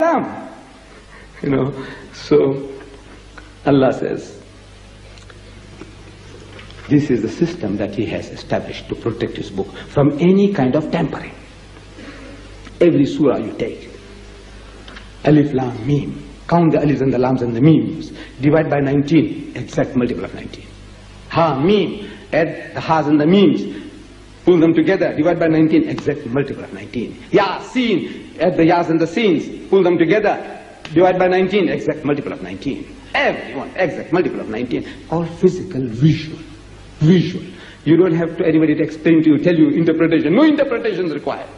Islam. You know, so Allah says, this is the system that He has established to protect His book from any kind of tampering. Every surah you take, Alif, Lam, Mim, count the alifs and the lams and the memes, divide by 19, exact multiple of 19. Ha, Mim, add the has and the memes, pull them together, divide by 19, exact multiple of 19. Ya, Seen, add the yas and the seens, pull them together, divide by 19, exact multiple of 19. Everyone, exact multiple of 19. All physical, visual. Visual. You don't have to anybody to explain to you, tell you interpretation. No interpretation is required.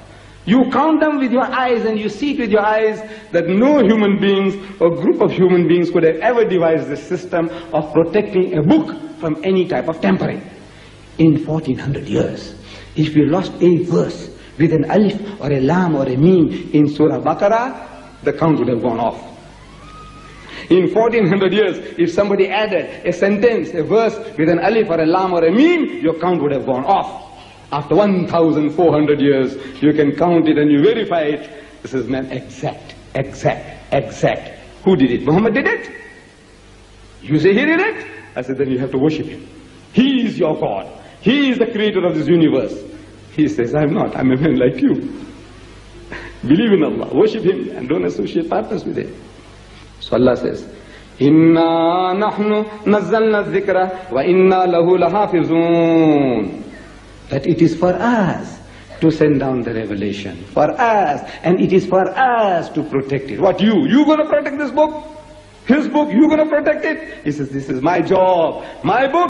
You count them with your eyes and you see it with your eyes that no human beings or group of human beings could have ever devised this system of protecting a book from any type of tampering. In 1400 years, if we lost a verse with an alif or a lam or a meme in Surah Baqarah, the count would have gone off. In 1400 years, if somebody added a sentence, a verse with an alif or a lam or a meme, your count would have gone off. After 1,400 years, you can count it and you verify it. This is meant exact. Who did it? Muhammad did it? You say he did it? I said, then you have to worship him. He is your God. He is the creator of this universe. He says, I'm not. I'm a man like you. Believe in Allah. Worship Him and don't associate partners with Him. So Allah says, Inna nahnu nazzalna dhikra wa inna lahu lahafizun. That it is for us to send down the revelation. For us. And it is for us to protect it. What you? You going to protect this book? His book? You going to protect it? He says, this is my job. My book.